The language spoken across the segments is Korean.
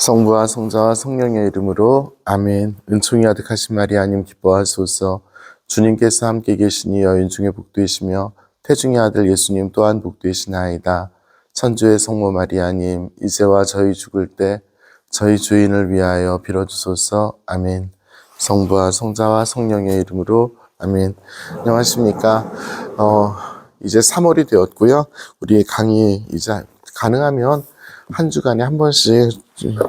성부와 성자와 성령의 이름으로 아멘. 은총이 아득하신 마리아님 기뻐하소서. 주님께서 함께 계시니 여인 중에 복되시며 태중의 아들 예수님 또한 복되시나이다. 천주의 성모 마리아님 이제와 저희 죽을 때 저희 주인을 위하여 빌어주소서. 아멘. 성부와 성자와 성령의 이름으로 아멘. 안녕하십니까. 이제 3월이 되었고요. 우리 강의 이제 가능하면 한 주간에 한 번씩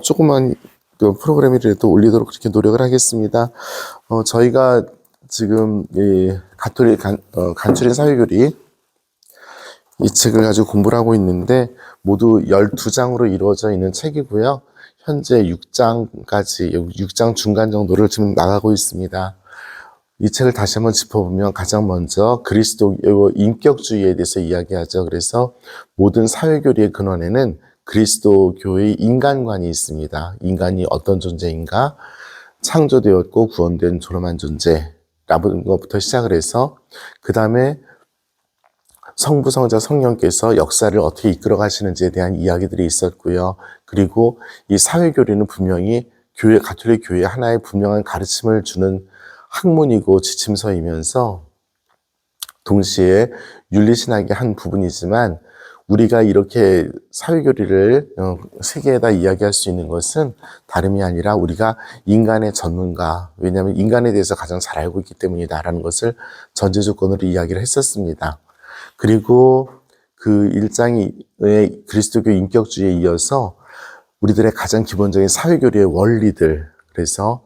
조그만 프로그램이라도 올리도록 그렇게 노력을 하겠습니다. 저희가 지금 이 가톨릭 간추린 사회교리 이 책을 가지고 공부를 하고 있는데 모두 12장으로 이루어져 있는 책이고요. 현재 6장 중간 정도를 지금 나가고 있습니다. 이 책을 다시 한번 짚어보면 가장 먼저 그리스도 인격주의에 대해서 이야기하죠. 그래서 모든 사회교리의 근원에는 그리스도교의 인간관이 있습니다. 인간이 어떤 존재인가? 창조되었고 구원된 존엄한 존재라는 것부터 시작을 해서 그 다음에 성부, 성자, 성령께서 역사를 어떻게 이끌어 가시는지에 대한 이야기들이 있었고요. 그리고 이 사회교리는 분명히 가톨릭 교회의 하나의 분명한 가르침을 주는 학문이고 지침서이면서 동시에 윤리신학의 한 부분이지만 우리가 이렇게 사회교리를 세계에다 이야기할 수 있는 것은 다름이 아니라 우리가 인간의 전문가, 왜냐하면 인간에 대해서 가장 잘 알고 있기 때문이다라는 것을 전제 조건으로 이야기를 했었습니다. 그리고 그 1장의 그리스도교 인격주의에 이어서 우리들의 가장 기본적인 사회교리의 원리들, 그래서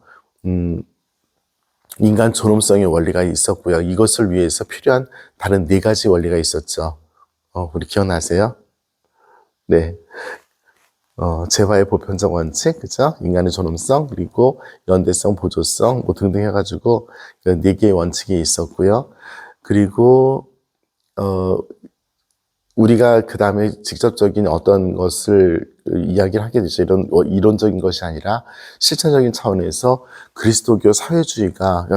인간 존엄성의 원리가 있었고요. 이것을 위해서 필요한 다른 4가지 원리가 있었죠. 우리 기억나세요? 네. 재화의 보편적 원칙, 그죠? 인간의 존엄성, 그리고 연대성, 보조성, 뭐 등등 해가지고 4개의 원칙이 있었고요. 그리고, 우리가 그 다음에 직접적인 어떤 것을 이야기를 하게 되죠. 이런 이론적인 것이 아니라 실천적인 차원에서 그리스도교 사회교리가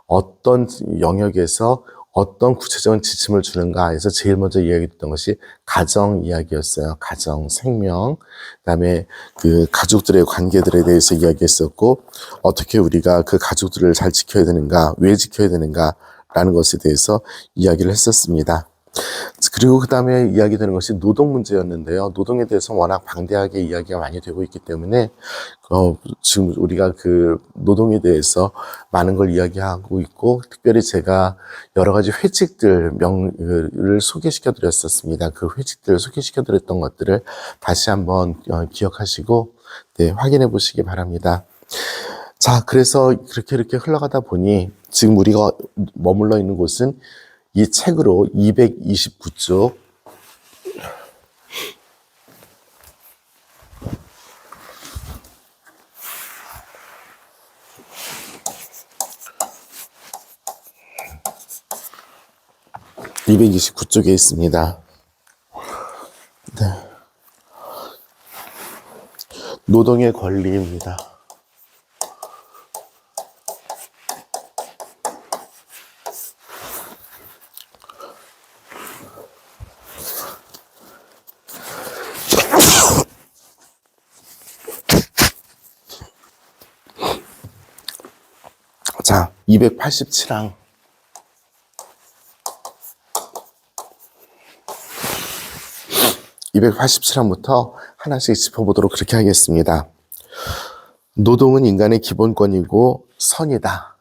어떤 영역에서 어떤 구체적인 지침을 주는가 해서 제일 먼저 이야기했던 것이 가정 이야기였어요. 가정, 생명, 그다음에 그 가족들의 관계들에 대해서 이야기했었고 어떻게 우리가 그 가족들을 잘 지켜야 되는가, 왜 지켜야 되는가라는 것에 대해서 이야기를 했었습니다. 그리고 그 다음에 이야기되는 것이 노동 문제였는데요. 노동에 대해서 워낙 방대하게 이야기가 많이 되고 있기 때문에 지금 우리가 그 노동에 대해서 많은 걸 이야기하고 있고, 특별히 제가 여러 가지 회칙들을 소개시켜 드렸었습니다. 그 회칙들을 소개시켜 드렸던 것들을 다시 한번 기억하시고 확인해 보시기 바랍니다. 자, 그래서 이렇게 흘러가다 보니 지금 우리가 머물러 있는 곳은 이 책으로 229쪽, (229쪽에) 있습니다. 네. 노동의 권리입니다. 자, 287항. (287항부터) 하나씩 짚어보도록 그렇게 하겠습니다. 노동은 인간의 기본권이고 선이다.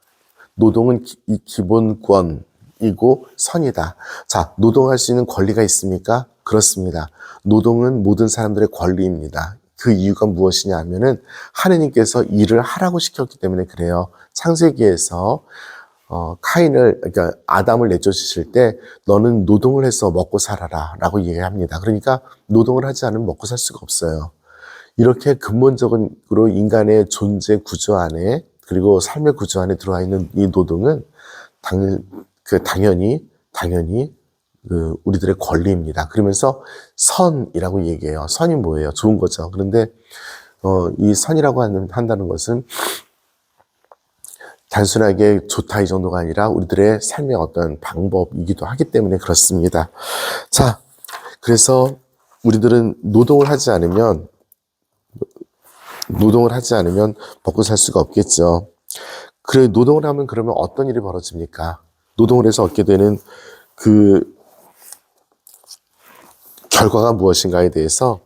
노동은 기본권이고 선이다. 자, 노동할 수 있는 권리가 있습니까? 그렇습니다. 노동은 모든 사람들의 권리입니다. 그 이유가 무엇이냐 하면은 하느님께서 일을 하라고 시켰기 때문에 그래요. 창세기에서 그러니까 아담을 내쫓으실 때 너는 노동을 해서 먹고 살아라 라고 얘기합니다. 그러니까 노동을 하지 않으면 먹고 살 수가 없어요. 이렇게 근본적으로 인간의 존재 구조 안에, 그리고 삶의 구조 안에 들어와 있는 이 노동은 당연히 우리들의 권리입니다. 그러면서 선이라고 얘기해요. 선이 뭐예요? 좋은 거죠. 그런데 이 선이라고 한다는 것은 단순하게 좋다 이 정도가 아니라 우리들의 삶의 어떤 방법이기도 하기 때문에 그렇습니다. 자, 그래서 우리들은 노동을 하지 않으면 노동을 하지 않으면 먹고 살 수가 없겠죠. 그래, 노동을 하면 그러면 어떤 일이 벌어집니까? 노동을 해서 얻게 되는 그 결과가 무엇인가에 대해서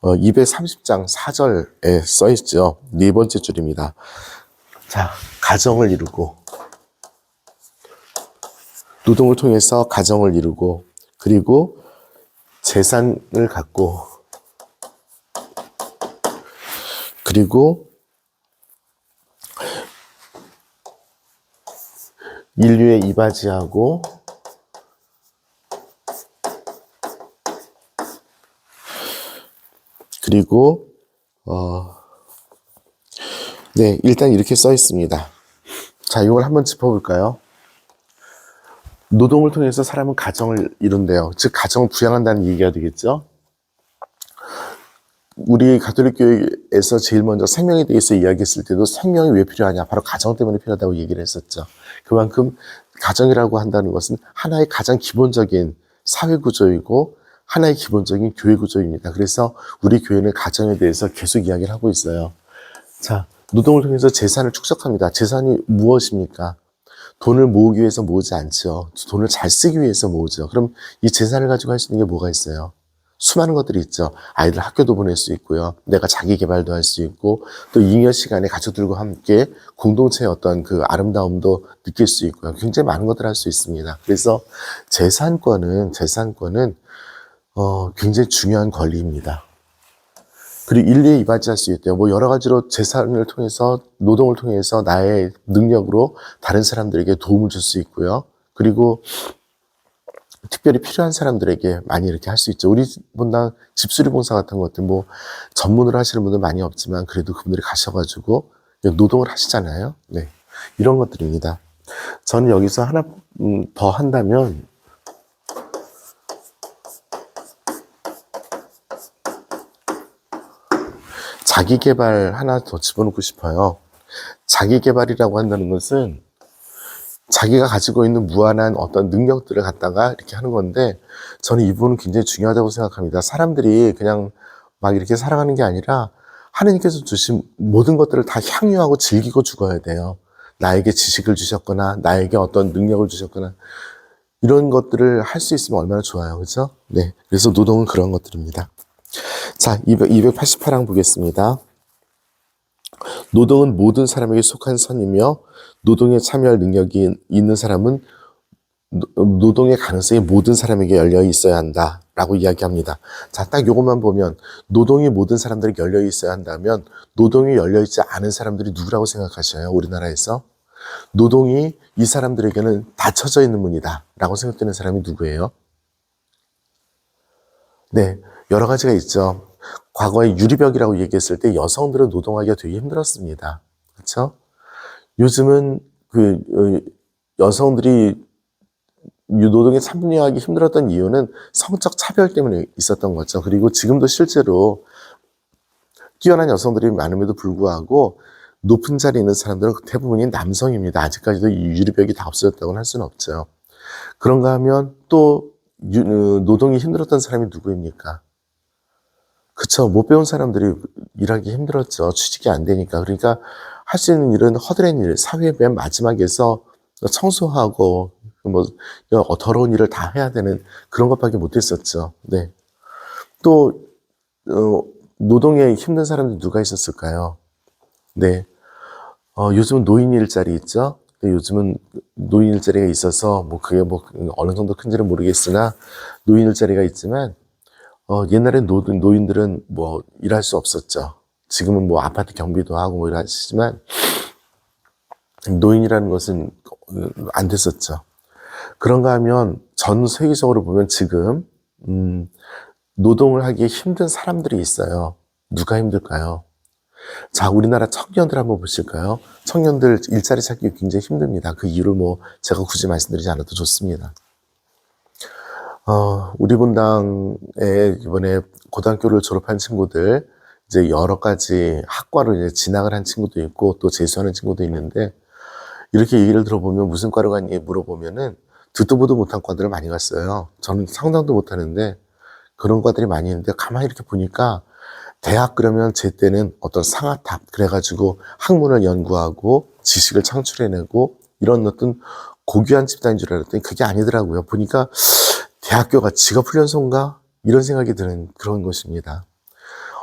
230장 4절에 써 있죠. 네 번째 줄입니다. 자, 가정을 이루고, 노동을 통해서 가정을 이루고, 그리고 재산을 갖고, 그리고 인류에 이바지하고, 그리고 네, 일단 이렇게 써 있습니다. 자, 이걸 한번 짚어볼까요? 노동을 통해서 사람은 가정을 이룬대요. 즉, 가정을 부양한다는 얘기가 되겠죠? 우리 가톨릭 교회에서 제일 먼저 생명에 대해서 이야기했을 때도 생명이 왜 필요하냐? 바로 가정 때문에 필요하다고 얘기를 했었죠. 그만큼 가정이라고 한다는 것은 하나의 가장 기본적인 사회 구조이고 하나의 기본적인 교회 구조입니다. 그래서 우리 교회는 가정에 대해서 계속 이야기를 하고 있어요. 자, 노동을 통해서 재산을 축적합니다. 재산이 무엇입니까? 돈을 모으기 위해서 모으지 않죠. 돈을 잘 쓰기 위해서 모으죠. 그럼 이 재산을 가지고 할 수 있는 게 뭐가 있어요? 수많은 것들이 있죠. 아이들 학교도 보낼 수 있고요. 내가 자기 개발도 할 수 있고, 또 잉여 시간에 가족들과 함께 공동체의 어떤 그 아름다움도 느낄 수 있고요. 굉장히 많은 것들을 할 수 있습니다. 그래서 재산권은 굉장히 중요한 권리입니다. 그리고 인류에 이바지할 수 있대요. 뭐 여러 가지로 재산을 통해서, 노동을 통해서 나의 능력으로 다른 사람들에게 도움을 줄 수 있고요. 그리고 특별히 필요한 사람들에게 많이 이렇게 할 수 있죠. 우리 분당 집수리 봉사 같은 것들 뭐 전문으로 하시는 분들 많이 없지만 그래도 그분들이 가셔가지고 노동을 하시잖아요. 네, 이런 것들입니다. 저는 여기서 하나 더 한다면 자기 개발 하나 더 집어넣고 싶어요. 자기 개발이라고 한다는 것은 자기가 가지고 있는 무한한 어떤 능력들을 갖다가 이렇게 하는 건데, 저는 이 부분은 굉장히 중요하다고 생각합니다. 사람들이 그냥 막 이렇게 살아가는 게 아니라 하느님께서 주신 모든 것들을 다 향유하고 즐기고 죽어야 돼요. 나에게 지식을 주셨거나 나에게 어떤 능력을 주셨거나 이런 것들을 할 수 있으면 얼마나 좋아요. 그렇죠? 네. 그래서 노동은 그런 것들입니다. 자, 288항 보겠습니다. 노동은 모든 사람에게 속한 선이며 노동에 참여할 능력이 있는 사람은 노동의 가능성이 모든 사람에게 열려 있어야 한다 라고 이야기합니다. 자, 딱 요것만 보면 노동이 모든 사람들에게 열려 있어야 한다면 노동이 열려 있지 않은 사람들이 누구라고 생각하셔요? 우리나라에서? 노동이 이 사람들에게는 닫혀져 있는 문이다 라고 생각되는 사람이 누구예요? 네, 여러 가지가 있죠. 과거에 유리벽이라고 얘기했을 때 여성들은 노동하기가 되게 힘들었습니다. 그렇죠? 요즘은 여성들이 노동에 참여하기 힘들었던 이유는 성적 차별 때문에 있었던 거죠. 그리고 지금도 실제로 뛰어난 여성들이 많음에도 불구하고 높은 자리에 있는 사람들은 대부분이 남성입니다. 아직까지도 이 유리벽이 다 없어졌다고는 할 수는 없죠. 그런가 하면 또 노동이 힘들었던 사람이 누구입니까? 그쵸. 못 배운 사람들이 일하기 힘들었죠. 취직이 안 되니까. 그러니까 할 수 있는 일은 허드렛 일, 사회의 맨 마지막에서 청소하고 뭐 더러운 일을 다 해야 되는 그런 것밖에 못했었죠. 네. 또 노동에 힘든 사람들 누가 있었을까요? 네. 요즘은 노인 일자리 있죠. 요즘은 노인 일자리가 있어서 뭐 그게 뭐 어느 정도 큰지는 모르겠으나 노인 일자리가 있지만 옛날에 노인들은 뭐 일할 수 없었죠. 지금은 뭐 아파트 경비도 하고 뭐 이러시지만 노인이라는 것은 안 됐었죠. 그런가 하면 전 세계적으로 보면 지금 노동을 하기 힘든 사람들이 있어요. 누가 힘들까요? 자, 우리나라 청년들 한번 보실까요? 청년들 일자리 찾기 굉장히 힘듭니다. 그 이유를 뭐 제가 굳이 말씀드리지 않아도 좋습니다. 우리 분당에 이번에 고등학교를 졸업한 친구들, 이제 여러 가지 학과로 이제 진학을 한 친구도 있고, 또 재수하는 친구도 있는데, 이렇게 얘기를 들어보면 무슨 과를 갔니 물어보면은, 듣도 보도 못한 과들을 많이 갔어요. 저는 상상도 못하는데, 그런 과들이 많이 있는데, 가만히 이렇게 보니까, 대학 그러면 제 때는 어떤 상아탑 그래가지고 학문을 연구하고 지식을 창출해내고 이런 어떤 고귀한 집단인 줄 알았더니 그게 아니더라고요. 보니까 대학교가 직업훈련소인가? 이런 생각이 드는 그런 것입니다.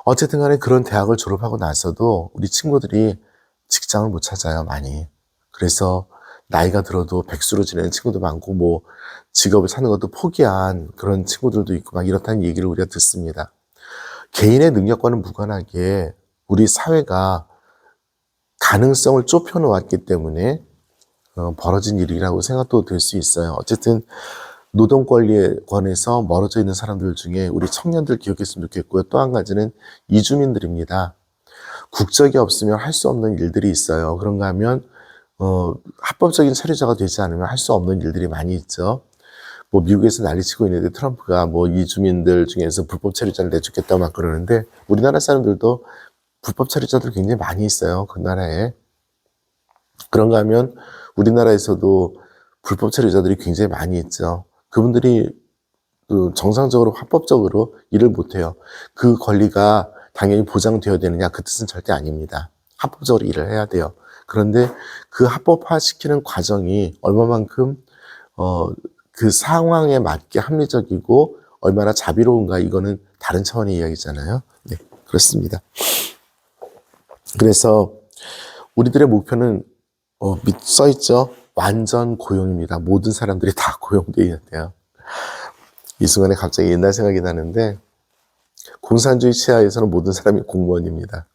어쨌든 간에 그런 대학을 졸업하고 나서도 우리 친구들이 직장을 못 찾아요, 많이. 그래서 나이가 들어도 백수로 지내는 친구도 많고, 뭐, 직업을 찾는 것도 포기한 그런 친구들도 있고, 막 이렇다는 얘기를 우리가 듣습니다. 개인의 능력과는 무관하게 우리 사회가 가능성을 좁혀놓았기 때문에 벌어진 일이라고 생각도 될 수 있어요. 어쨌든 노동권리에 관해서 멀어져 있는 사람들 중에 우리 청년들 기억했으면 좋겠고요. 또 한 가지는 이주민들입니다. 국적이 없으면 할 수 없는 일들이 있어요. 그런가 하면 합법적인 체류자가 되지 않으면 할 수 없는 일들이 많이 있죠. 뭐 미국에서 난리치고 있는데 트럼프가 뭐 이주민들 중에서 불법 체류자를 내주겠다고 막 그러는데 우리나라 사람들도 불법 체류자들 굉장히 많이 있어요. 그 나라에. 그런가 하면 우리나라에서도 불법 체류자들이 굉장히 많이 있죠. 그분들이 정상적으로 합법적으로 일을 못해요. 그 권리가 당연히 보장되어야 되느냐 그 뜻은 절대 아닙니다. 합법적으로 일을 해야 돼요. 그런데 그 합법화시키는 과정이 얼마만큼 그 상황에 맞게 합리적이고 얼마나 자비로운가 이거는 다른 차원의 이야기잖아요. 네, 그렇습니다. 그래서 우리들의 목표는 써있죠. 완전 고용입니다. 모든 사람들이 다 고용되어 있는데요. 이 순간에 갑자기 옛날 생각이 나는데 공산주의 치하에서는 모든 사람이 공무원입니다.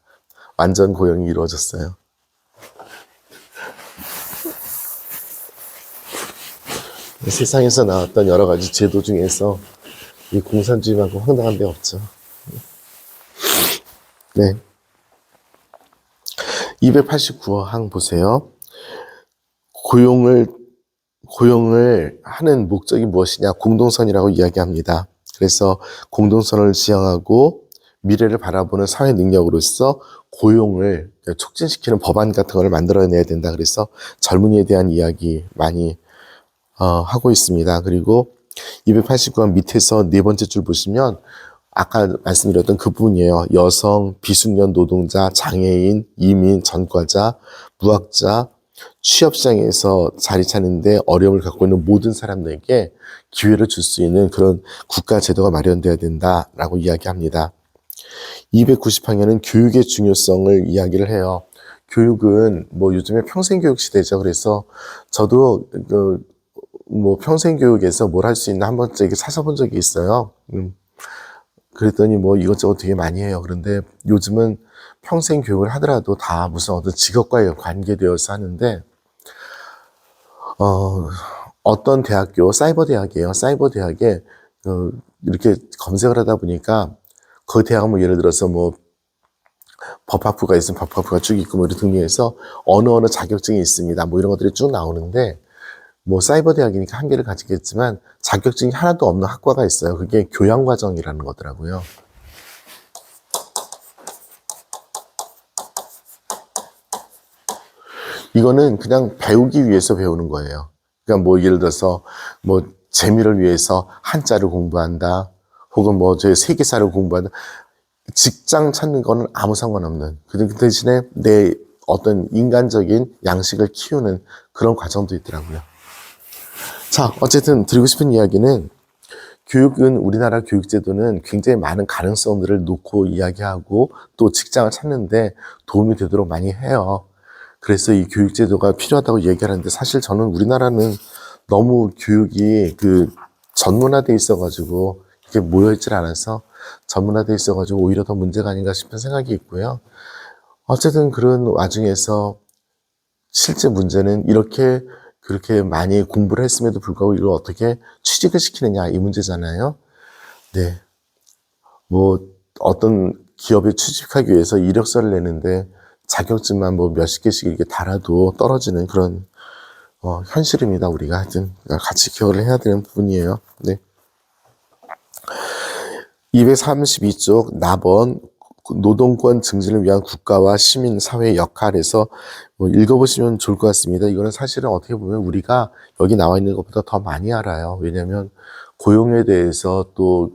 완전 고용이 이루어졌어요. 세상에서 나왔던 여러 가지 제도 중에서 이 공산주의만큼 황당한 데 없죠. 네. 289항 보세요. 고용을 하는 목적이 무엇이냐? 공동선이라고 이야기합니다. 그래서 공동선을 지향하고 미래를 바라보는 사회 능력으로서 고용을 촉진시키는 법안 같은 걸 만들어내야 된다. 그래서 젊은이에 대한 이야기 많이 하고 있습니다. 그리고 289항 밑에서 네 번째 줄 보시면 아까 말씀드렸던 그 부분이에요. 여성, 비숙련 노동자, 장애인, 이민, 전과자, 무학자, 취업시장에서 자리 찾는데 어려움을 갖고 있는 모든 사람들에게 기회를 줄 수 있는 그런 국가 제도가 마련돼야 된다라고 이야기합니다. 290항에는 교육의 중요성을 이야기를 해요. 교육은 뭐 요즘에 평생교육 시대죠. 그래서 저도 뭐 평생교육에서 뭘 할 수 있나 한번 이렇게 찾아본 적이 있어요. 그랬더니 뭐 이것저것 되게 많이 해요. 그런데 요즘은 평생 교육을 하더라도 다 무슨 어떤 직업과 관계되어서 하는데, 어떤 대학교, 사이버 대학이에요. 사이버 대학에, 이렇게 검색을 하다 보니까 그 대학은 뭐 예를 들어서 뭐 법학부가 있으면 법학부가 쭉 있고 뭐 이렇게 등록해서 어느 자격증이 있습니다. 뭐 이런 것들이 쭉 나오는데, 뭐 사이버 대학이니까 한계를 가지겠지만 자격증이 하나도 없는 학과가 있어요. 그게 교양과정이라는 거더라고요. 이거는 그냥 배우기 위해서 배우는 거예요. 그러니까 뭐 예를 들어서 뭐 재미를 위해서 한자를 공부한다. 혹은 뭐 저 세계사를 공부한다. 직장 찾는 거는 아무 상관없는. 그 대신에 내 어떤 인간적인 양식을 키우는 그런 과정도 있더라고요. 자, 어쨌든 드리고 싶은 이야기는 교육은 우리나라 교육제도는 굉장히 많은 가능성들을 놓고 이야기하고 또 직장을 찾는데 도움이 되도록 많이 해요. 그래서 이 교육제도가 필요하다고 얘기하는데 사실 저는 우리나라는 너무 교육이 전문화돼 있어가지고 이게 모여있질 않아서 전문화돼 있어가지고 오히려 더 문제가 아닌가 싶은 생각이 있고요. 어쨌든 그런 와중에서 실제 문제는 그렇게 많이 공부를 했음에도 불구하고 이걸 어떻게 취직을 시키느냐 이 문제잖아요. 네. 뭐 어떤 기업에 취직하기 위해서 이력서를 내는데 자격증만 뭐 몇십 개씩 이렇게 달아도 떨어지는 그런 현실입니다. 우리가 하여튼 같이 기억을 해야 되는 부분이에요. 네. 232쪽 나번 노동권 증진을 위한 국가와 시민 사회의 역할에서 뭐 읽어보시면 좋을 것 같습니다. 이거는 사실은 어떻게 보면 우리가 여기 나와 있는 것보다 더 많이 알아요. 왜냐하면 고용에 대해서 또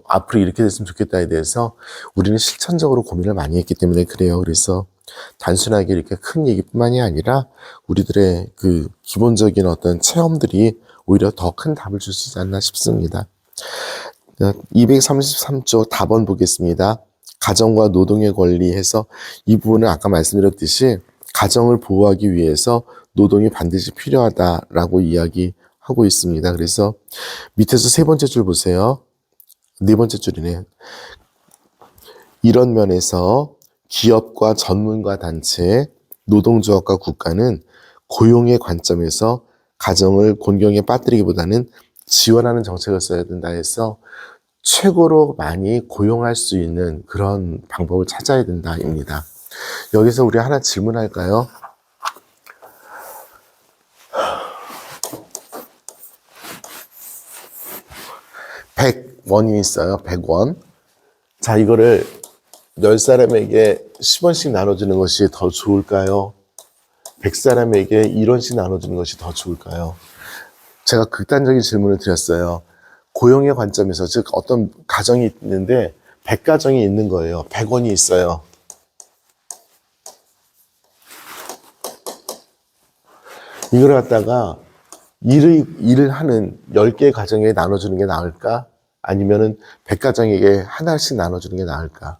앞으로 이렇게 됐으면 좋겠다에 대해서 우리는 실천적으로 고민을 많이 했기 때문에 그래요. 그래서 단순하게 이렇게 큰 얘기뿐만이 아니라 우리들의 그 기본적인 어떤 체험들이 오히려 더 큰 답을 줄 수 있지 않나 싶습니다. 233조 답원 보겠습니다. 가정과 노동의 권리해서 이 부분은 아까 말씀드렸듯이 가정을 보호하기 위해서 노동이 반드시 필요하다라고 이야기하고 있습니다. 그래서 밑에서 세 번째 줄 보세요. 네 번째 줄이네. 이런 면에서 기업과 전문가 단체, 노동조합과 국가는 고용의 관점에서 가정을 곤경에 빠뜨리기보다는 지원하는 정책을 써야 된다 해서 최고로 많이 고용할 수 있는 그런 방법을 찾아야 된다입니다. 여기서 우리 하나 질문할까요? 100원이 있어요. 100원. 자, 이거를 10사람에게 10원씩 나눠주는 것이 더 좋을까요? 100사람에게 1원씩 나눠주는 것이 더 좋을까요? 제가 극단적인 질문을 드렸어요. 고용의 관점에서, 즉 어떤 가정이 있는데 100가정이 있는 거예요. 100원이 있어요. 이걸 갖다가 일을 하는 10개의 가정에 나눠주는 게 나을까? 아니면은 100가정에게 하나씩 나눠주는 게 나을까?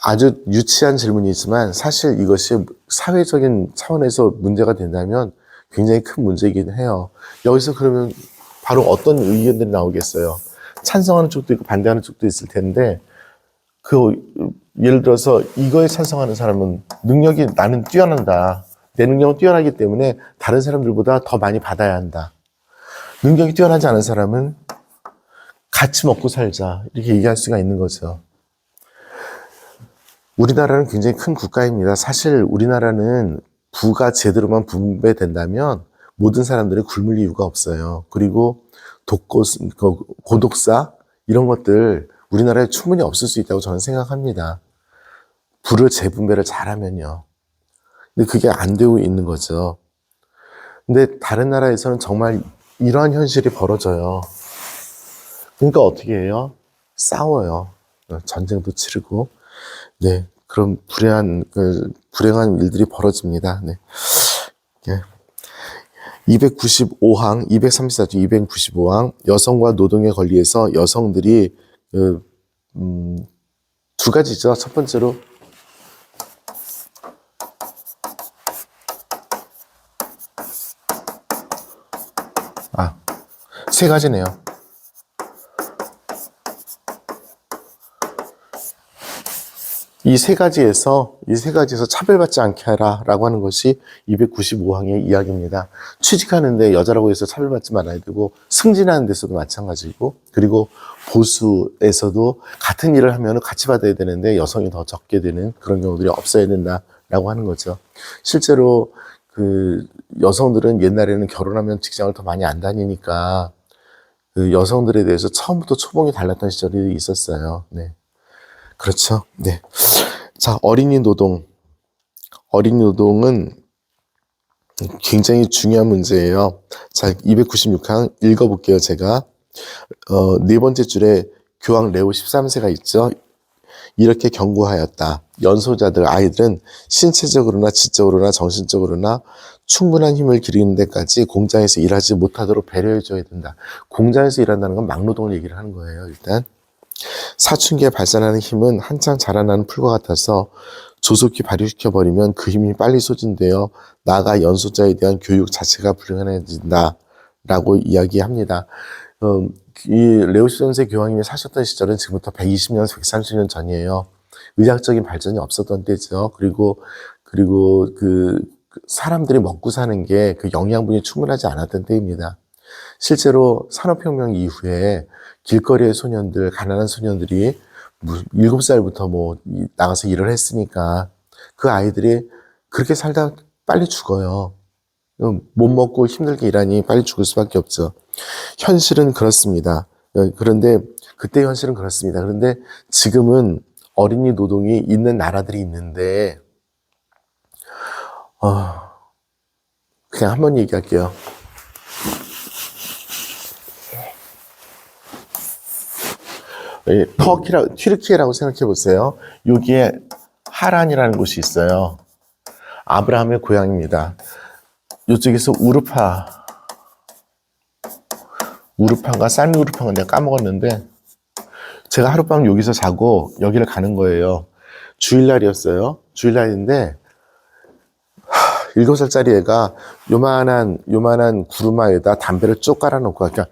아주 유치한 질문이지만 사실 이것이 사회적인 차원에서 문제가 된다면 굉장히 큰 문제이긴 해요. 여기서 그러면 바로 어떤 의견들이 나오겠어요? 찬성하는 쪽도 있고 반대하는 쪽도 있을 텐데 예를 들어서 이거에 찬성하는 사람은 능력이 나는 뛰어난다. 내 능력은 뛰어나기 때문에 다른 사람들보다 더 많이 받아야 한다. 능력이 뛰어나지 않은 사람은 같이 먹고 살자. 이렇게 얘기할 수가 있는 거죠. 우리나라는 굉장히 큰 국가입니다. 사실 우리나라는 부가 제대로만 분배된다면 모든 사람들이 굶을 이유가 없어요. 그리고 고독사 이런 것들 우리나라에 충분히 없을 수 있다고 저는 생각합니다. 부를 재분배를 잘하면요. 근데 그게 안 되고 있는 거죠. 근데 다른 나라에서는 정말 이러한 현실이 벌어져요. 그러니까 어떻게 해요? 싸워요. 전쟁도 치르고. 네, 그런 불행한 일들이 벌어집니다. 네. 네. 295항, 234조 295항, 여성과 노동의 권리에서 여성들이, 두 가지죠. 첫 번째로, 세 가지네요. 이 세 가지에서 차별받지 않게 하라라고 하는 것이 295항의 이야기입니다. 취직하는데 여자라고 해서 차별받지 말아야 되고, 승진하는 데서도 마찬가지고, 그리고 보수에서도 같은 일을 하면 같이 받아야 되는데 여성이 더 적게 되는 그런 경우들이 없어야 된다라고 하는 거죠. 실제로 여성들은 옛날에는 결혼하면 직장을 더 많이 안 다니니까 여성들에 대해서 처음부터 초봉이 달랐던 시절이 있었어요. 네. 그렇죠. 네. 자, 어린이 노동. 어린이 노동은 굉장히 중요한 문제예요. 자, 296항 읽어볼게요, 제가. 네 번째 줄에 교황 레오 13세가 있죠. 이렇게 경고하였다. 연소자들, 아이들은 신체적으로나 지적으로나 정신적으로나 충분한 힘을 기르는 데까지 공장에서 일하지 못하도록 배려해줘야 된다. 공장에서 일한다는 건 막노동을 얘기를 하는 거예요, 일단. 사춘기에 발산하는 힘은 한창 자라나는 풀과 같아서 조속히 발휘시켜버리면 그 힘이 빨리 소진되어 나아가 연소자에 대한 교육 자체가 불가능해진다 라고 이야기합니다. 이 레오 13세 교황님이 사셨던 시절은 지금부터 120년, 130년 전이에요. 의학적인 발전이 없었던 때죠. 그리고 사람들이 먹고 사는 게 그 영양분이 충분하지 않았던 때입니다. 실제로 산업혁명 이후에 길거리의 소년들, 가난한 소년들이 7살부터 나가서 일을 했으니까 그 아이들이 그렇게 살다 빨리 죽어요. 못 먹고 힘들게 일하니 빨리 죽을 수밖에 없죠. 현실은 그렇습니다. 그런데 그때 현실은 그렇습니다. 그런데 지금은 어린이 노동이 있는 나라들이 있는데 그냥 한번 얘기할게요. 튀르키예라고 생각해 보세요. 여기에 하란이라는 곳이 있어요. 아브라함의 고향입니다. 이쪽에서 우르파인가 산 우르파인가 내가 까먹었는데 제가 하룻밤 여기서 자고 여기를 가는 거예요. 주일날이었어요. 주일날인데 7살짜리 애가 요만한 구루마에다 담배를 쭉 깔아놓고, 그러니까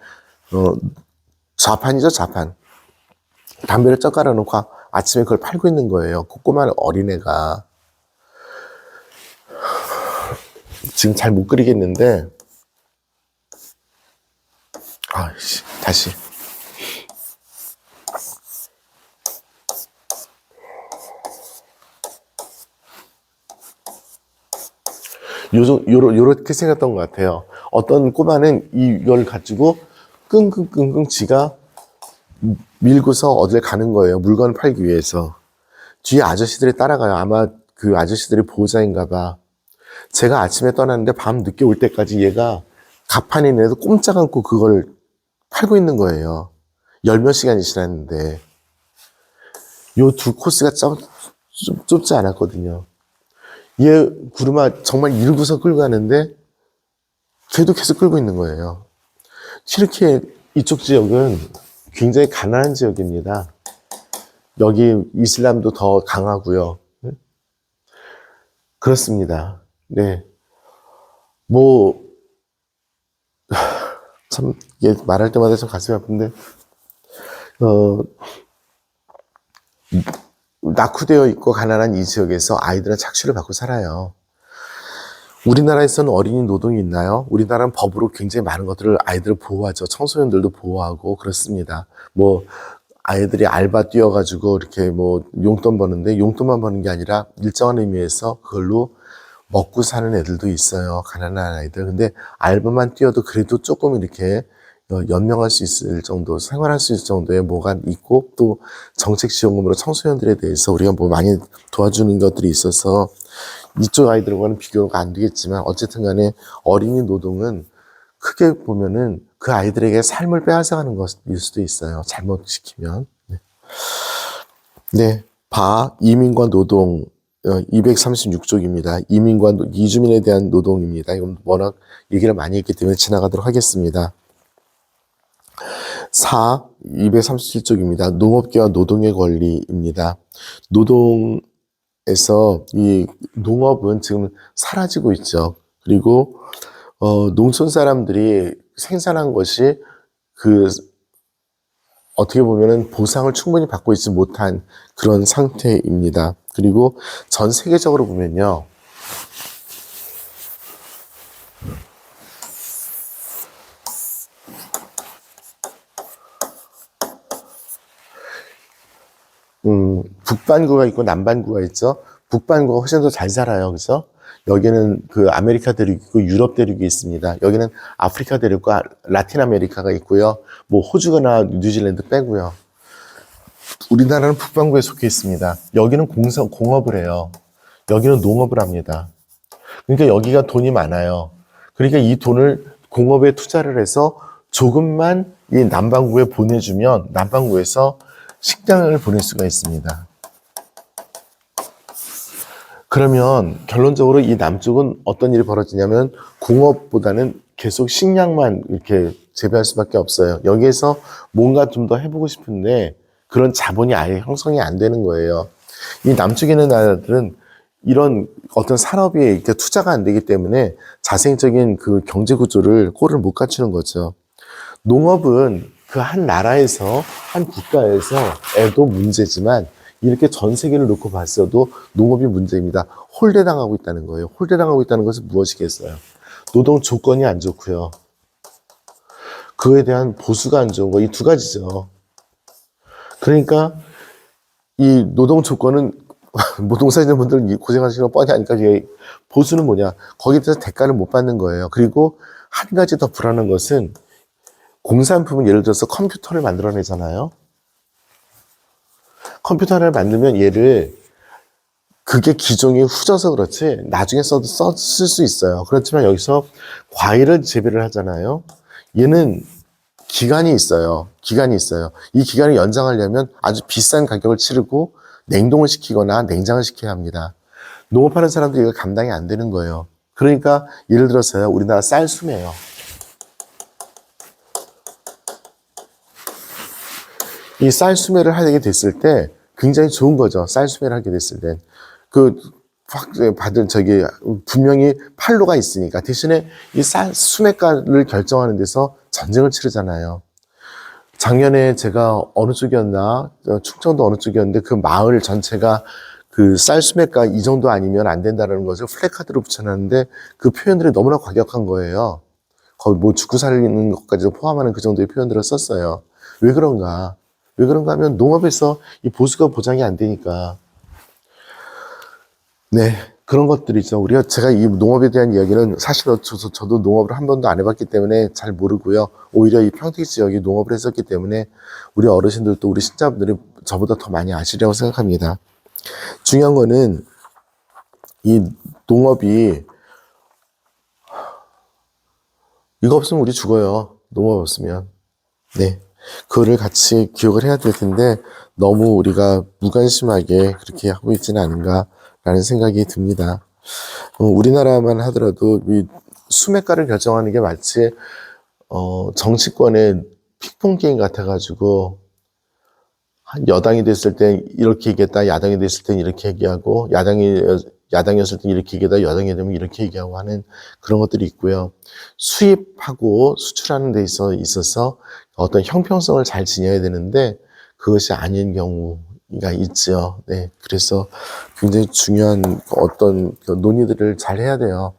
좌판이죠, 좌판. 담배를 쭉 깔아놓고 아침에 그걸 팔고 있는 거예요. 그 꼬마는 어린애가. 지금 잘 못 그리겠는데, 다시. 요렇게 생겼던 것 같아요. 어떤 꼬마는 이걸 가지고 끙끙끙끙 지가 밀고서 어딜 가는 거예요. 물건을 팔기 위해서. 뒤에 아저씨들이 따라가요. 아마 그 아저씨들이 보호자인가 봐. 제가 아침에 떠났는데 밤 늦게 올 때까지 얘가 가판에 내도 꼼짝 않고 그걸 팔고 있는 거예요. 10몇 시간이 지났는데. 요 두 코스가 좁지 않았거든요. 얘 구르마 정말 일구서 끌고 가는데 걔도 계속 끌고 있는 거예요. 튀르키예 이쪽 지역은 굉장히 가난한 지역입니다. 여기 이슬람도 더 강하고요. 그렇습니다. 네. 참, 이게 말할 때마다 좀 가슴이 아픈데, 낙후되어 있고 가난한 이 지역에서 아이들은 착취를 받고 살아요. 우리나라에서는 어린이 노동이 있나요? 우리나라는 법으로 굉장히 많은 것들을 아이들을 보호하죠. 청소년들도 보호하고 그렇습니다. 아이들이 알바 뛰어가지고 이렇게 용돈 버는데 용돈만 버는 게 아니라 일정한 의미에서 그걸로 먹고 사는 애들도 있어요. 가난한 아이들. 근데 알바만 뛰어도 그래도 조금 이렇게 연명할 수 있을 정도, 생활할 수 있을 정도의 뭐가 있고, 또 정책지원금으로 청소년들에 대해서 우리가 많이 도와주는 것들이 있어서 이쪽 아이들과는 비교가 안 되겠지만 어쨌든 간에 어린이 노동은 크게 보면은 그 아이들에게 삶을 빼앗아가는 것일 수도 있어요. 잘못 시키면. 네. 이민과 노동 236쪽입니다. 이주민에 대한 노동입니다. 이건 워낙 얘기를 많이 했기 때문에 지나가도록 하겠습니다. 237쪽입니다. 농업계와 노동의 권리입니다. 노동에서 이 농업은 지금 사라지고 있죠. 그리고 농촌 사람들이 생산한 것이 어떻게 보면은 보상을 충분히 받고 있지 못한 그런 상태입니다. 그리고 전 세계적으로 보면요. 북반구가 있고 남반구가 있죠. 북반구가 훨씬 더 잘 살아요. 그래서 여기는 그 아메리카 대륙이 있고 유럽 대륙이 있습니다. 여기는 아프리카 대륙과 라틴 아메리카가 있고요. 호주나 뉴질랜드 빼고요. 우리나라는 북반구에 속해 있습니다. 여기는 공업을 해요. 여기는 농업을 합니다. 그러니까 여기가 돈이 많아요. 그러니까 이 돈을 공업에 투자를 해서 조금만 이 남반구에 보내주면 남반구에서 식량을 보낼 수가 있습니다. 그러면 결론적으로 이 남쪽은 어떤 일이 벌어지냐면 공업보다는 계속 식량만 이렇게 재배할 수밖에 없어요. 여기에서 뭔가 좀 더 해보고 싶은데 그런 자본이 아예 형성이 안 되는 거예요. 이 남쪽에 있는 나라들은 이런 어떤 산업에 이렇게 투자가 안 되기 때문에 자생적인 그 경제 구조를 꼴을 못 갖추는 거죠. 농업은 그 한 나라에서, 한 국가에서 애도 문제지만 이렇게 전 세계를 놓고 봤어도 농업이 문제입니다. 홀대당하고 있다는 거예요. 홀대당하고 있다는 것은 무엇이겠어요? 노동 조건이 안 좋고요. 그에 대한 보수가 안 좋은 거, 이 두 가지죠. 그러니까 이 노동 조건은 농사 짓는 분들은 고생하시는 거 뻔히 아니까 보수는 뭐냐? 거기에 대해서 대가를 못 받는 거예요. 그리고 한 가지 더 불안한 것은 공산품은 예를 들어서 컴퓨터를 만들어내잖아요. 컴퓨터를 만들면 그게 기종이 후져서 그렇지 나중에 쓸 수 있어요. 그렇지만 여기서 과일을 재배를 하잖아요. 얘는 기간이 있어요. 기간이 있어요. 이 기간을 연장하려면 아주 비싼 가격을 치르고 냉동을 시키거나 냉장을 시켜야 합니다. 농업하는 사람들이 이거 감당이 안 되는 거예요. 그러니까 예를 들어서요, 우리나라 쌀수매요. 이 쌀수매를 하게 됐을 때 굉장히 좋은 거죠. 쌀수매를 하게 됐을 때. 받은 분명히 판로가 있으니까 대신에 이 수매가를 결정하는 데서 전쟁을 치르잖아요. 작년에 제가 어느 쪽이었나, 충청도 어느 쪽이었는데 그 마을 전체가 그 쌀수매가 이 정도 아니면 안 된다는 것을 플래카드로 붙여놨는데 그 표현들이 너무나 과격한 거예요. 거의 뭐 죽고 살리는 것까지도 포함하는 그 정도의 표현들을 썼어요. 왜 그런가? 왜 그런가 하면 농업에서 이 보수가 보장이 안 되니까. 네, 그런 것들이죠. 제가 이 농업에 대한 이야기는 사실 저도 농업을 한 번도 안 해봤기 때문에 잘 모르고요. 오히려 이 평택 지역이 농업을 했었기 때문에 우리 어르신들도 우리 신자분들이 저보다 더 많이 아시리라고 생각합니다. 중요한 거는 이 농업이 이거 없으면 우리 죽어요. 농업 없으면. 네. 그거를 같이 기억을 해야 될 텐데 너무 우리가 무관심하게 그렇게 하고 있지는 않은가라는 생각이 듭니다. 우리나라만 하더라도 이 수매가를 결정하는 게 마치 정치권의 픽폰 게임 같아가지고 여당이 됐을 때 이렇게 얘기했다, 야당이 됐을 땐 이렇게 얘기하고 야당이었을 때 이렇게 얘기하다 여당이 되면 이렇게 얘기하고 하는 그런 것들이 있고요. 수입하고 수출하는 데 있어서 어떤 형평성을 잘 지녀야 되는데 그것이 아닌 경우가 있죠. 네, 그래서 굉장히 중요한 어떤 논의들을 잘 해야 돼요.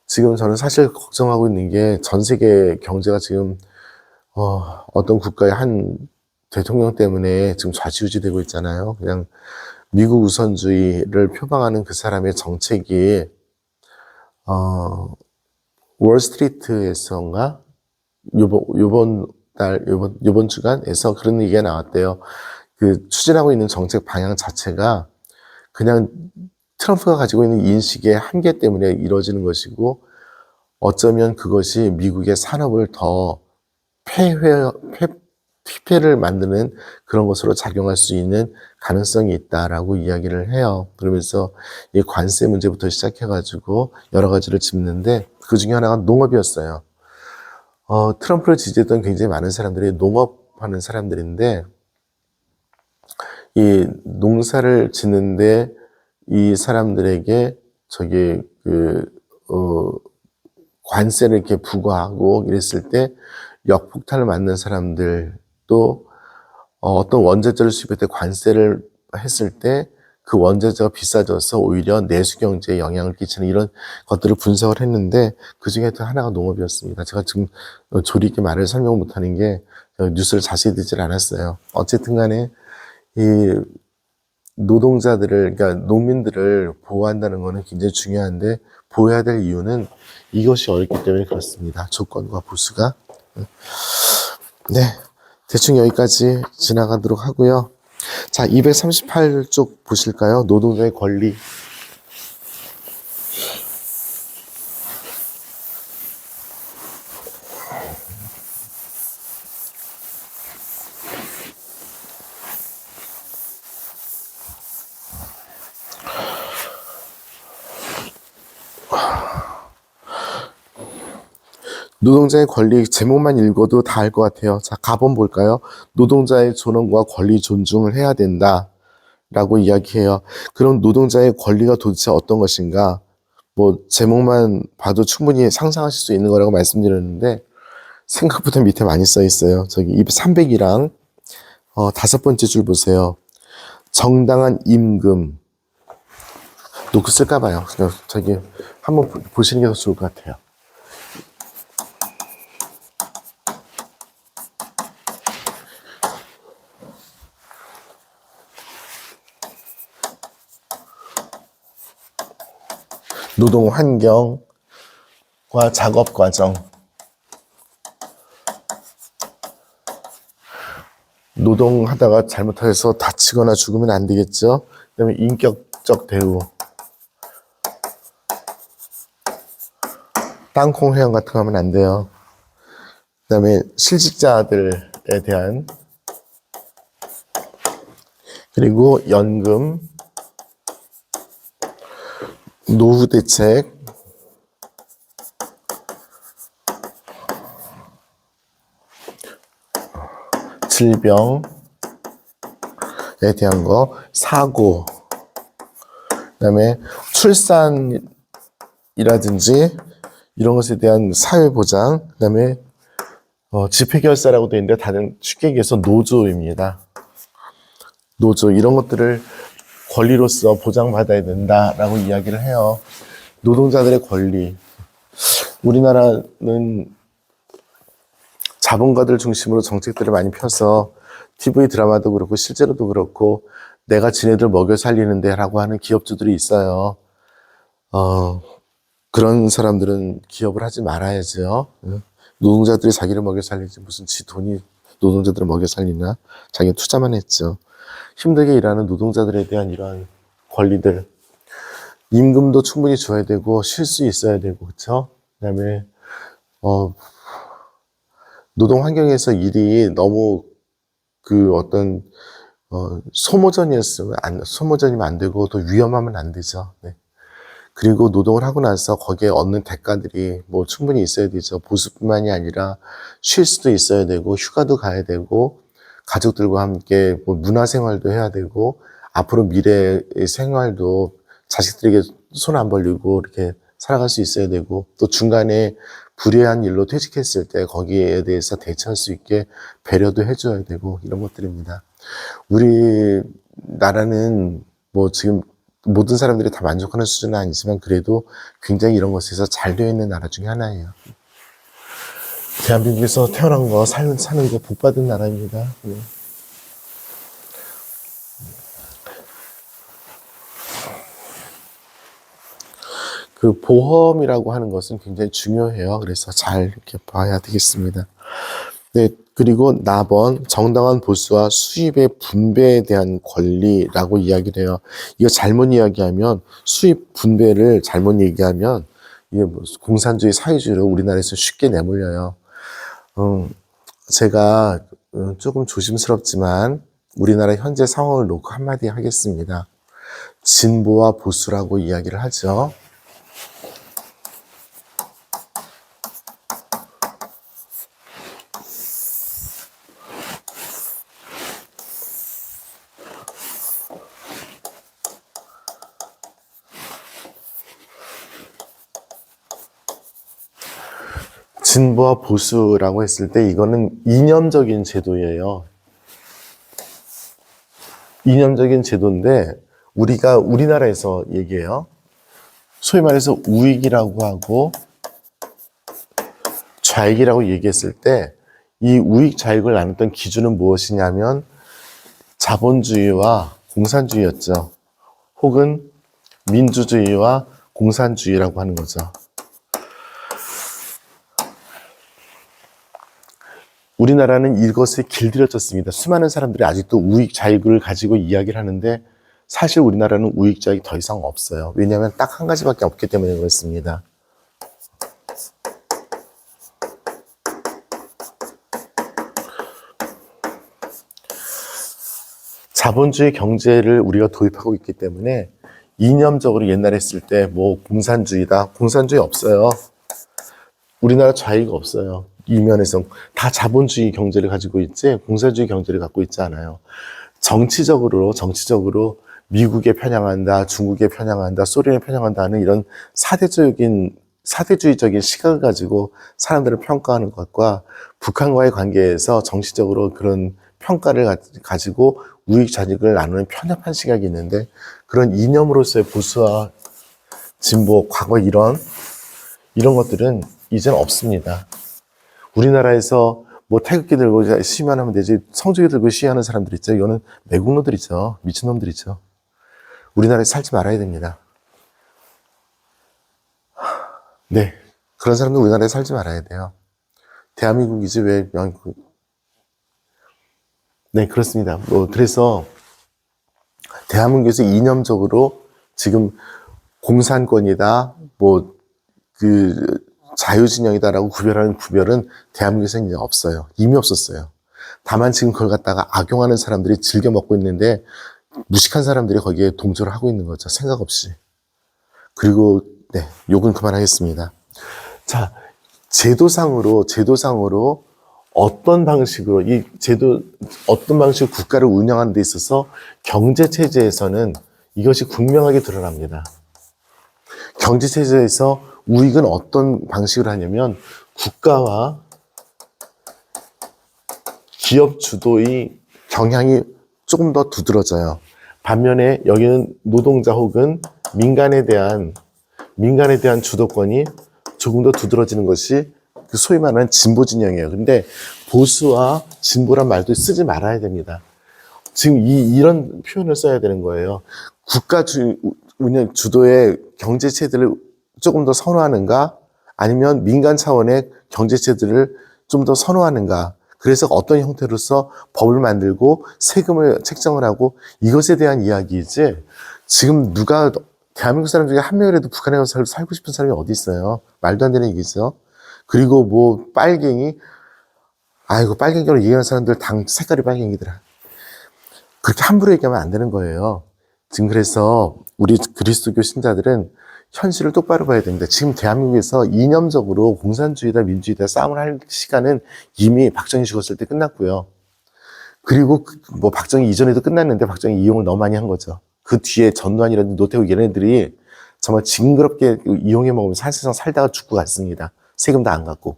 지금 저는 사실 걱정하고 있는 게 전 세계 경제가 지금 어떤 국가의 한 대통령 때문에 지금 좌지우지되고 있잖아요. 그냥 미국 우선주의를 표방하는 그 사람의 정책이 월스트리트에서인가 요번 주간에서 그런 얘기가 나왔대요. 그 추진하고 있는 정책 방향 자체가 그냥 트럼프가 가지고 있는 인식의 한계 때문에 이루어지는 것이고 어쩌면 그것이 미국의 산업을 더 피폐를 만드는 그런 것으로 작용할 수 있는 가능성이 있다라고 이야기를 해요. 그러면서 이 관세 문제부터 시작해가지고 여러 가지를 짚는데 그 중에 하나가 농업이었어요. 트럼프를 지지했던 굉장히 많은 사람들이 농업하는 사람들인데 이 농사를 짓는데 이 사람들에게 관세를 이렇게 부과하고 이랬을 때 역폭탄을 맞는 사람들도 어떤 원자재를 수입할 때 관세를 했을 때 그 원자재가 비싸져서 오히려 내수 경제에 영향을 끼치는 이런 것들을 분석을 했는데 그 중에 또 하나가 농업이었습니다. 제가 지금 조리 있게 말을 설명을 못하는 게 뉴스를 자세히 듣질 않았어요. 어쨌든 간에 이 노동자들을, 그러니까 농민들을 보호한다는 것은 굉장히 중요한데 보호해야 될 이유는 이것이 어렵기 때문에 그렇습니다. 조건과 보수가. 네, 대충 여기까지 지나가도록 하고요. 자, 238쪽 보실까요? 노동자의 권리. 노동자의 권리 제목만 읽어도 다 알 것 같아요. 자, 가본 볼까요? 노동자의 존엄과 권리 존중을 해야 된다 라고 이야기해요. 그럼 노동자의 권리가 도대체 어떤 것인가? 뭐 제목만 봐도 충분히 상상하실 수 있는 거라고 말씀드렸는데 생각보다 밑에 많이 써 있어요. 저기 300이랑 다섯 번째 줄 보세요. 정당한 임금. 놓고 쓸까 봐요. 저기 한번 보시는 게 더 좋을 것 같아요. 노동 환경과 작업 과정. 노동하다가 잘못해서 다치거나 죽으면 안 되겠죠. 그다음에 인격적 대우. 땅콩 회원 같은 거 하면 안 돼요. 그다음에 실직자들에 대한, 그리고 연금, 노후 대책, 질병에 대한 거, 사고, 그다음에 출산이라든지 이런 것에 대한 사회보장, 그다음에 집회결사라고 되어 있는데 다들 쉽게 얘기해서 노조입니다. 노조, 이런 것들을 권리로서 보장받아야 된다라고 이야기를 해요. 노동자들의 권리. 우리나라는 자본가들 중심으로 정책들을 많이 펴서 TV 드라마도 그렇고 실제로도 그렇고 내가 지네들 먹여 살리는데 라고 하는 기업주들이 있어요. 그런 사람들은 기업을 하지 말아야죠. 노동자들이 자기를 먹여 살리지 무슨 지 돈이 노동자들을 먹여 살리나. 자기가 투자만 했죠. 힘들게 일하는 노동자들에 대한 이러한 권리들, 임금도 충분히 줘야 되고 쉴 수 있어야 되고, 그렇죠? 그다음에 노동 환경에서 일이 너무 그 어떤 소모전이면 안 되고 더 위험하면 안 되죠. 네. 그리고 노동을 하고 나서 거기에 얻는 대가들이 뭐 충분히 있어야 되죠. 보수뿐만이 아니라 쉴 수도 있어야 되고 휴가도 가야 되고 가족들과 함께 뭐 문화생활도 해야 되고 앞으로 미래의 생활도 자식들에게 손 안 벌리고 이렇게 살아갈 수 있어야 되고 또 중간에 불의한 일로 퇴직했을 때 거기에 대해서 대처할 수 있게 배려도 해줘야 되고 이런 것들입니다. 우리나라는 뭐 지금 모든 사람들이 다 만족하는 수준은 아니지만 그래도 굉장히 이런 것에서 잘 되어 있는 나라 중에 하나예요. 대한민국에서 태어난 거, 사는 거 복 받은 나라입니다. 그 보험이라고 하는 것은 굉장히 중요해요. 그래서 잘 이렇게 봐야 되겠습니다. 네, 그리고 나번, 정당한 보수와 수입의 분배에 대한 권리라고 이야기를 해요. 이거 잘못 이야기하면, 수입 분배를 잘못 얘기하면, 이게 뭐 공산주의, 사회주의로 우리나라에서 쉽게 내몰려요. 제가 조금 조심스럽지만, 우리나라 현재 상황을 놓고 한마디 하겠습니다. 진보와 보수라고 이야기를 하죠. 진보와 보수라고 했을 때 이거는 이념적인 제도예요. 이념적인 제도인데 우리가 우리나라에서 얘기해요. 소위 말해서 우익이라고 하고 좌익이라고 얘기했을 때 이 우익 좌익을 나눴던 기준은 무엇이냐면 자본주의와 공산주의였죠. 혹은 민주주의와 공산주의라고 하는 거죠. 우리나라는 이것에 길들여졌습니다. 수많은 사람들이 아직도 우익 좌익을 가지고 이야기를 하는데 사실 우리나라는 우익 좌익이 더 이상 없어요. 왜냐하면 딱 한 가지밖에 없기 때문에 그렇습니다. 자본주의 경제를 우리가 도입하고 있기 때문에 이념적으로 옛날에 했을 때 뭐 공산주의다. 공산주의 없어요. 우리나라 좌익 없어요. 이 면에서 다 자본주의 경제를 가지고 있지 공산주의 경제를 갖고 있지 않아요. 정치적으로 미국에 편향한다, 중국에 편향한다, 소련에 편향한다 하는 이런 사대주의적인 시각을 가지고 사람들을 평가하는 것과 북한과의 관계에서 정치적으로 그런 평가를 가지고 우익 좌익을 나누는 편협한 시각이 있는데 그런 이념으로서의 보수와 진보, 과거 이런 것들은 이제는 없습니다. 우리나라에서 뭐 태극기 들고 시위만 하면 되지 성조기 들고 시위하는 사람들 있죠. 이거는 매국노들이죠. 미친놈들이죠. 우리나라에 살지 말아야 됩니다. 네, 그런 사람들 우리나라에 살지 말아야 돼요. 대한민국이지 왜 네, 그렇습니다. 그래서 대한민국에서 이념적으로 지금 공산권이다, 자유진영이다라고 구별하는 구별은 대한민국에서는 이제 없어요. 이미 없었어요. 다만 지금 그걸 갖다가 악용하는 사람들이 즐겨 먹고 있는데 무식한 사람들이 거기에 동조를 하고 있는 거죠. 생각 없이. 그리고 네, 욕은 그만하겠습니다. 자, 제도상으로 어떤 방식으로 어떤 방식으로 국가를 운영하는 데 있어서 경제체제에서는 이것이 분명하게 드러납니다. 경제체제에서 우익은 어떤 방식으로 하냐면 국가와 기업 주도의 경향이 조금 더 두드러져요. 반면에 여기는 노동자 혹은 민간에 대한 주도권이 조금 더 두드러지는 것이 그 소위 말하는 진보 진영이에요. 근데 보수와 진보란 말도 쓰지 말아야 됩니다. 지금 이런 표현을 써야 되는 거예요. 국가 운영 주도의 경제 체제를 조금 더 선호하는가? 아니면 민간 차원의 경제 체제를 좀 더 선호하는가? 그래서 어떤 형태로서 법을 만들고 세금을 책정을 하고 이것에 대한 이야기이지, 지금 대한민국 사람 중에 한 명이라도 북한에 가서 살고 싶은 사람이 어디 있어요? 말도 안 되는 얘기죠. 그리고 뭐 빨갱이라고 얘기하는 사람들 당 색깔이 빨갱이더라. 그렇게 함부로 얘기하면 안 되는 거예요. 지금 그래서 우리 그리스도교 신자들은 현실을 똑바로 봐야 됩니다. 지금 대한민국에서 이념적으로 공산주의다 민주주의다 싸움을 할 시간은 이미 박정희 죽었을 때 끝났고요. 그리고 뭐 박정희 이전에도 끝났는데 박정희 이용을 너무 많이 한 거죠. 그 뒤에 전두환이라든지 노태우 얘네들이 정말 징그럽게 이용해 먹으면서 사실상 살다가 죽고 갔습니다. 세금 다 안 갖고.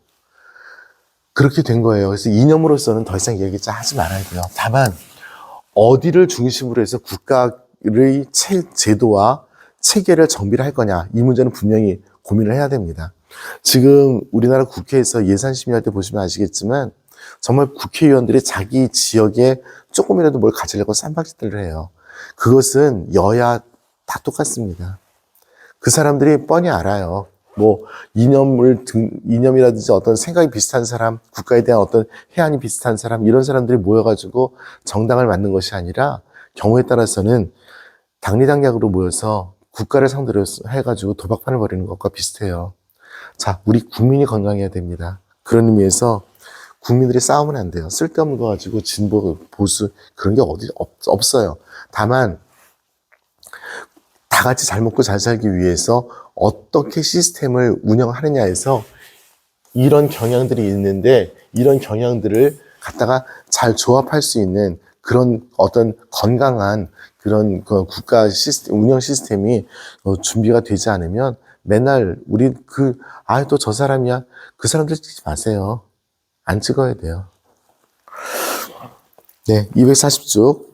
그렇게 된 거예요. 그래서 이념으로서는 더 이상 얘기 하지 말아야 돼요. 다만 어디를 중심으로 해서 국가의 제도와 체계를 정비를 할 거냐, 이 문제는 분명히 고민을 해야 됩니다. 지금 우리나라 국회에서 예산 심의할 때 보시면 아시겠지만 정말 국회의원들이 자기 지역에 조금이라도 뭘 가지려고 쌈박질을 해요. 그것은 여야 다 똑같습니다. 그 사람들이 뻔히 알아요. 뭐 이념이라든지 어떤 생각이 비슷한 사람, 국가에 대한 어떤 해안이 비슷한 사람, 이런 사람들이 모여가지고 정당을 만든 것이 아니라 경우에 따라서는 당리당략으로 모여서 국가를 상대로 해가지고 도박판을 벌이는 것과 비슷해요. 자, 우리 국민이 건강해야 됩니다. 그런 의미에서 국민들이 싸우면 안 돼요. 쓸데없는 거 가지고 진보, 보수 그런 게 없어요. 다만 다 같이 잘 먹고 잘 살기 위해서 어떻게 시스템을 운영하느냐에서 이런 경향들이 있는데, 이런 경향들을 갖다가 잘 조합할 수 있는 그런 어떤 건강한 그런 국가 시스템, 운영 시스템이 준비가 되지 않으면 맨날 우리 또 저 사람이야, 그 사람들 찍지 마세요. 안 찍어야 돼요. 네, 240쪽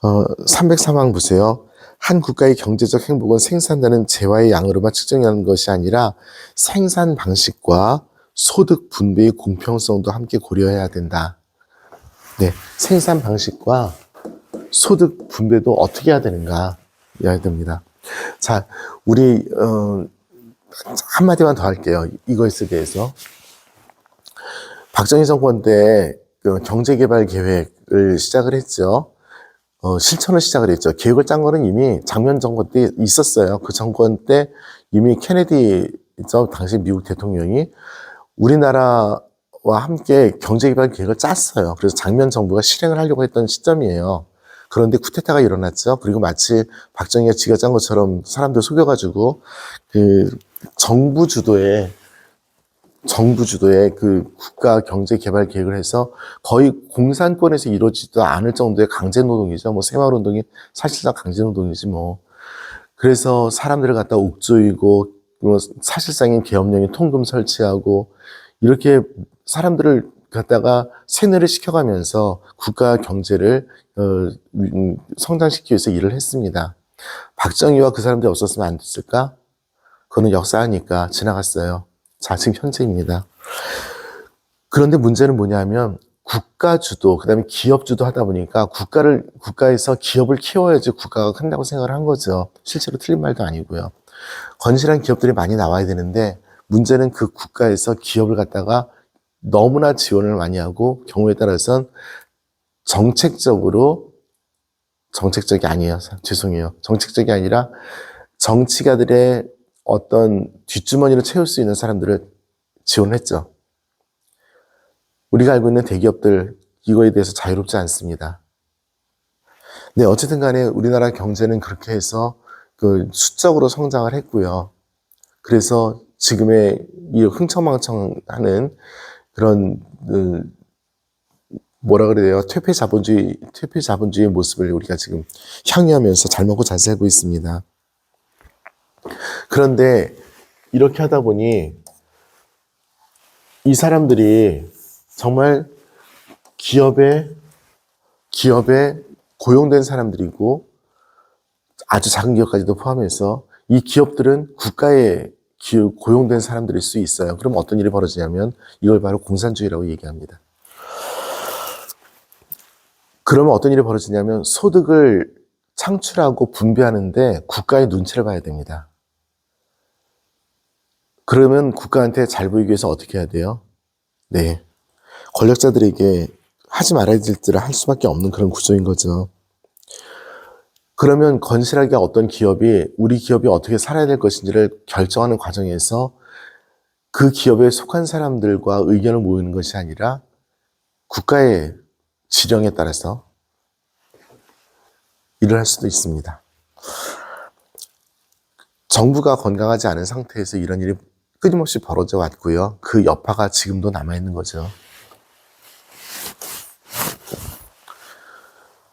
303항 보세요. 한 국가의 경제적 행복은 생산되는 재화의 양으로만 측정하는 것이 아니라 생산 방식과 소득 분배의 공평성도 함께 고려해야 된다. 네, 생산 방식과 소득 분배도 어떻게 해야 되는가 해야 됩니다. 자, 우리 한마디만 더 할게요. 이거에 대해서. 박정희 정권 때 경제개발 계획을 시작을 했죠. 실천을 시작을 했죠. 계획을 짠 거는 이미 장면 정권 때 있었어요. 그 정권 때 이미 케네디죠. 당시 미국 대통령이 우리나라와 함께 경제개발 계획을 짰어요. 그래서 장면 정부가 실행을 하려고 했던 시점이에요. 그런데 쿠데타가 일어났죠. 그리고 마치 박정희가 지가 짠 것처럼 사람들 속여가지고 정부 주도의 그 국가 경제 개발 계획을 해서 거의 공산권에서 이루어지지도 않을 정도의 강제 노동이죠. 뭐 새마을 운동이 사실상 강제 노동이지 뭐. 그래서 사람들을 갖다 옥조이고 뭐 사실상인 계엄령에 통금 설치하고 이렇게 사람들을 갖다가 세뇌를 시켜가면서 국가 경제를 성장시키기 위해서 일을 했습니다. 박정희와 그 사람들이 없었으면 안 됐을까? 그거는 역사니까 지나갔어요. 자, 지금 현재입니다. 그런데 문제는 뭐냐면 국가 주도, 그 다음에 기업 주도 하다 보니까 국가에서 기업을 키워야지 국가가 큰다고 생각을 한 거죠. 실제로 틀린 말도 아니고요. 건실한 기업들이 많이 나와야 되는데 문제는 그 국가에서 기업을 갖다가 너무나 지원을 많이 하고 경우에 따라서는 정책적이 아니에요. 죄송해요. 정책적이 아니라 정치가들의 어떤 뒷주머니를 채울 수 있는 사람들을 지원했죠. 우리가 알고 있는 대기업들 이거에 대해서 자유롭지 않습니다. 네, 어쨌든 간에 우리나라 경제는 그렇게 해서 그 수적으로 성장을 했고요. 그래서 지금의 이 흥청망청하는 그런 뭐라 그래야 돼요? 퇴폐 자본주의의 모습을 우리가 지금 향유하면서 잘 먹고 잘 살고 있습니다. 그런데 이렇게 하다 보니 이 사람들이 정말 기업에 고용된 사람들이고 아주 작은 기업까지도 포함해서 이 기업들은 국가에 고용된 사람들일 수 있어요. 그럼 어떤 일이 벌어지냐면 이걸 바로 공산주의라고 얘기합니다. 그러면 어떤 일이 벌어지냐면 소득을 창출하고 분배하는데 국가의 눈치를 봐야 됩니다. 그러면 국가한테 잘 보이기 위해서 어떻게 해야 돼요? 네, 권력자들에게 하지 말아야 될 일을 할 수밖에 없는 그런 구조인 거죠. 그러면 건실하게 어떤 기업이 우리 기업이 어떻게 살아야 될 것인지를 결정하는 과정에서 그 기업에 속한 사람들과 의견을 모으는 것이 아니라 국가의 지령에 따라서 일을 할 수도 있습니다. 정부가 건강하지 않은 상태에서 이런 일이 끊임없이 벌어져 왔고요. 그 여파가 지금도 남아있는 거죠.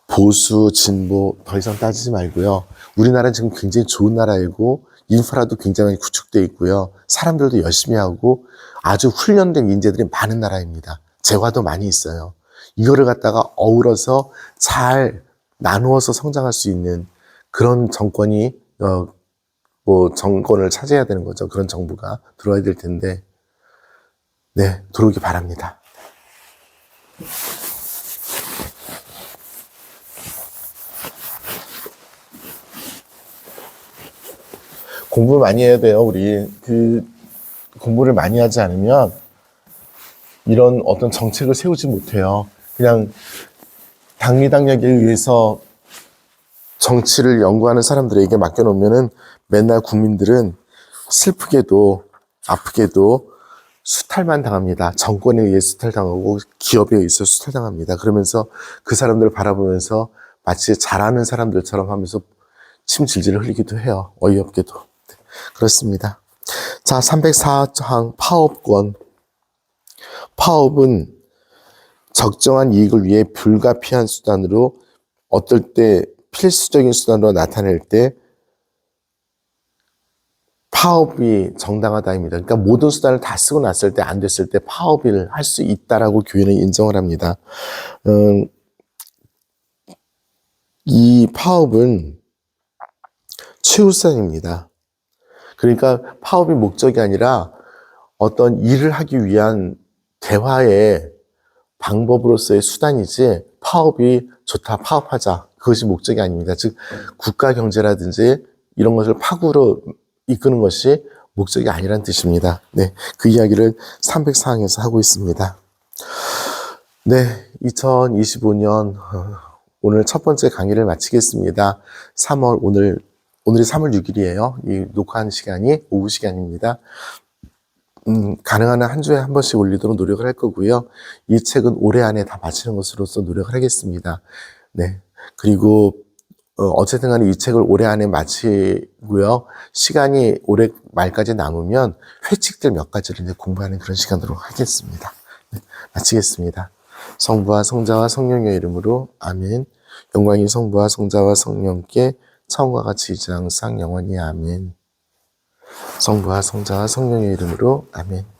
보수, 진보 더 이상 따지지 말고요. 우리나라는 지금 굉장히 좋은 나라이고 인프라도 굉장히 구축되어 있고요. 사람들도 열심히 하고 아주 훈련된 인재들이 많은 나라입니다. 재화도 많이 있어요. 이거를 갖다가 어우러서 잘 나누어서 성장할 수 있는 그런 정권이 정권을 차지해야 되는 거죠. 그런 정부가 들어와야 될 텐데 네, 들어오기 바랍니다. 공부를 많이 해야 돼요. 우리 공부를 많이 하지 않으면 이런 어떤 정책을 세우지 못해요. 그냥 당리당략에 의해서 정치를 연구하는 사람들에게 맡겨놓으면은 맨날 국민들은 슬프게도 아프게도 수탈만 당합니다. 정권에 의해 수탈당하고 기업에 의해서 수탈당합니다. 그러면서 그 사람들을 바라보면서 마치 잘하는 사람들처럼 하면서 침 질질 흘리기도 해요. 어이없게도. 그렇습니다. 자, 304항 파업권. 파업은 적정한 이익을 위해 불가피한 수단으로 어떨 때 필수적인 수단으로 나타낼 때 파업이 정당하다입니다. 그러니까 모든 수단을 다 쓰고 났을 때 안 됐을 때 파업을 할 수 있다라고 교회는 인정을 합니다. 이 파업은 최우선입니다. 그러니까 파업이 목적이 아니라 어떤 일을 하기 위한 대화의 방법으로서의 수단이지 파업이 좋다, 파업하자 그것이 목적이 아닙니다. 즉 국가 경제라든지 이런 것을 파국으로 이끄는 것이 목적이 아니라는 뜻입니다. 네, 그 이야기를 304항에서 하고 있습니다. 네, 2025년 오늘 첫 번째 강의를 마치겠습니다. 오늘이 3월 6일이에요. 이 녹화하는 시간이 오후 시간입니다. 가능한 한 주에 한 번씩 올리도록 노력을 할 거고요. 이 책은 올해 안에 다 마치는 것으로서 노력을 하겠습니다. 네. 그리고, 어쨌든 간에 이 책을 올해 안에 마치고요. 시간이 올해 말까지 남으면 회칙들 몇 가지를 이제 공부하는 그런 시간으로 하겠습니다. 네. 마치겠습니다. 성부와 성자와 성령의 이름으로 아멘. 영광이 성부와 성자와 성령께 처음과 같이 이제 항상 영원히 아멘. 성부와 성자와 성령의 이름으로 아멘.